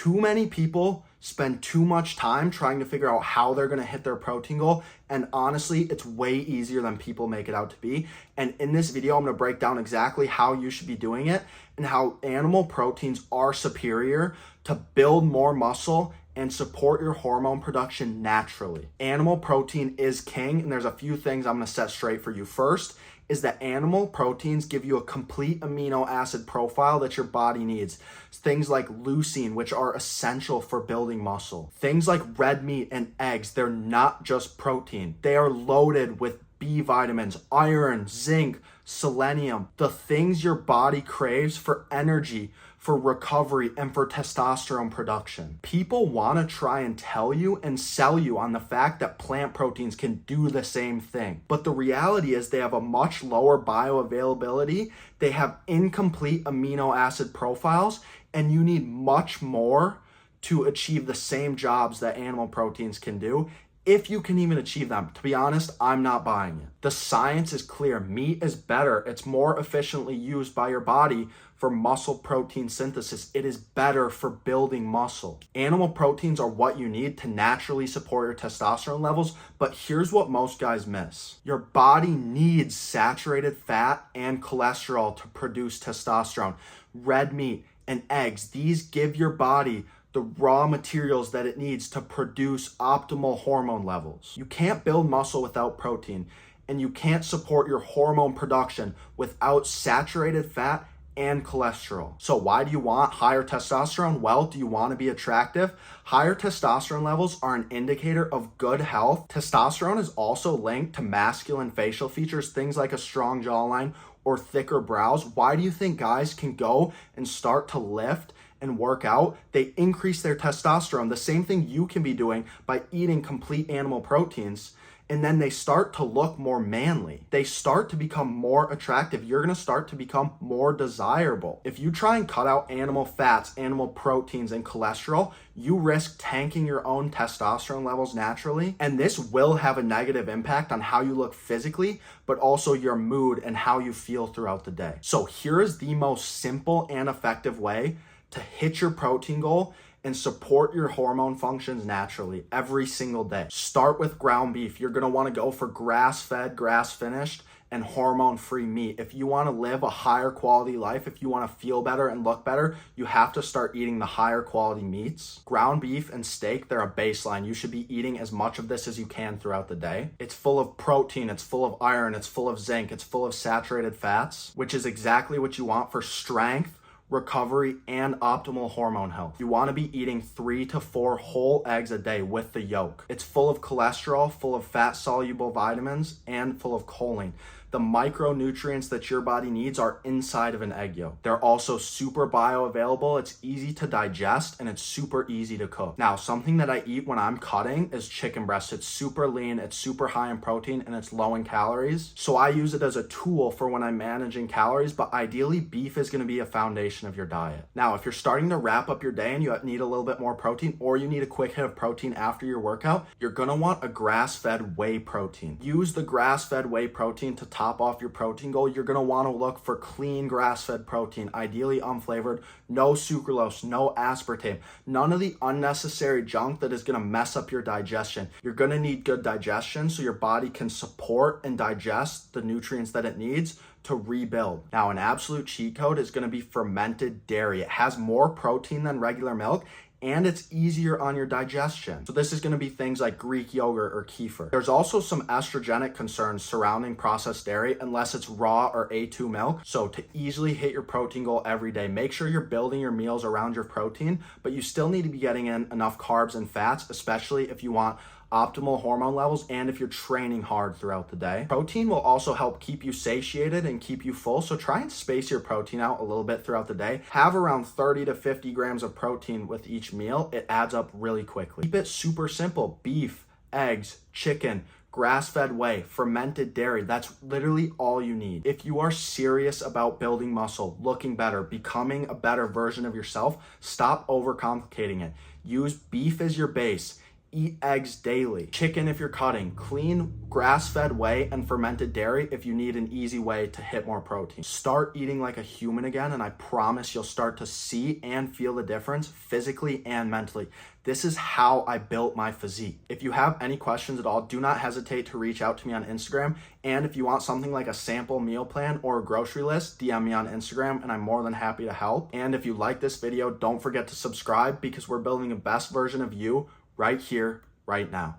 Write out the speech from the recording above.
Too many people spend too much time trying to figure out how they're going to hit their protein goal. And honestly, it's way easier than people make it out to be. And in this video, I'm going to break down exactly how you should be doing it and how animal proteins are superior to build more muscle and support your hormone production naturally. Animal protein is king, and there's a few things I'm going to set straight for you. First is that animal proteins give you a complete amino acid profile that your body needs. Things like leucine, which are essential for building muscle. Things like red meat and eggs, they're not just protein. They are loaded with B vitamins, iron, zinc, selenium, the things your body craves for energy, for recovery, and for testosterone production. People want to try and tell you and sell you on the fact that plant proteins can do the same thing. But the reality is they have a much lower bioavailability, they have incomplete amino acid profiles, and you need much more to achieve the same jobs that animal proteins can do, if you can even achieve them. To be honest, I'm not buying it. The science is clear. Meat is better. It's more efficiently used by your body for muscle protein synthesis. It is better for building muscle. Animal proteins are what you need to naturally support your testosterone levels, but here's what most guys miss. Your body needs saturated fat and cholesterol to produce testosterone. Red meat and eggs, these give your body the raw materials that it needs to produce optimal hormone levels. You can't build muscle without protein, and you can't support your hormone production without saturated fat and cholesterol. So why do you want higher testosterone? Well, do you want to be attractive? Higher testosterone levels are an indicator of good health. Testosterone is also linked to masculine facial features, things like a strong jawline or thicker brows. Why do you think guys can go and start to lift and work out? They increase their testosterone, the same thing you can be doing by eating complete animal proteins, and then they start to look more manly. They start to become more attractive. You're gonna start to become more desirable. If you try and cut out animal fats, animal proteins, and cholesterol, you risk tanking your own testosterone levels naturally, and this will have a negative impact on how you look physically, but also your mood and how you feel throughout the day. So here is the most simple and effective way to hit your protein goal and support your hormone functions naturally every single day. Start with ground beef. You're gonna wanna go for grass-fed, grass-finished, and hormone-free meat. If you wanna live a higher quality life, if you wanna feel better and look better, you have to start eating the higher quality meats. Ground beef and steak, they're a baseline. You should be eating as much of this as you can throughout the day. It's full of protein, it's full of iron, it's full of zinc, it's full of saturated fats, which is exactly what you want for strength, recovery, and optimal hormone health. You want to be eating 3 to 4 whole eggs a day with the yolk. It's full of cholesterol, full of fat-soluble vitamins, and full of choline. The micronutrients that your body needs are inside of an egg yolk. They're also super bioavailable, it's easy to digest, and it's super easy to cook. Now, something that I eat when I'm cutting is chicken breast. It's super lean, it's super high in protein, and it's low in calories. So I use it as a tool for when I'm managing calories, but ideally beef is gonna be a foundation of your diet. Now, if you're starting to wrap up your day and you need a little bit more protein, or you need a quick hit of protein after your workout, you're gonna want a grass-fed whey protein. Use the grass-fed whey protein to top off your protein goal. You're gonna wanna look for clean grass-fed protein, ideally unflavored, no sucralose, no aspartame, none of the unnecessary junk that is gonna mess up your digestion. You're gonna need good digestion so your body can support and digest the nutrients that it needs to rebuild. Now, an absolute cheat code is gonna be fermented dairy. It has more protein than regular milk, and it's easier on your digestion. So this is gonna be things like Greek yogurt or kefir. There's also some estrogenic concerns surrounding processed dairy unless it's raw or A2 milk. So to easily hit your protein goal every day, make sure you're building your meals around your protein, but you still need to be getting in enough carbs and fats, especially if you want optimal hormone levels and if you're training hard throughout the day. Protein will also help keep you satiated and keep you full, so try and space your protein out a little bit throughout the day. Have around 30 to 50 grams of protein with each meal. It adds up really quickly. Keep it super simple. Beef, eggs, chicken, grass-fed whey, fermented dairy. That's literally all you need. If you are serious about building muscle, looking better, becoming a better version of yourself, stop overcomplicating it. Use beef as your base. Eat eggs daily. Chicken if you're cutting. Clean, grass-fed whey and fermented dairy if you need an easy way to hit more protein. Start eating like a human again, and I promise you'll start to see and feel the difference physically and mentally. This is how I built my physique. If you have any questions at all, do not hesitate to reach out to me on Instagram. And if you want something like a sample meal plan or a grocery list, DM me on Instagram and I'm more than happy to help. And if you like this video, don't forget to subscribe because we're building the best version of you right here, right now.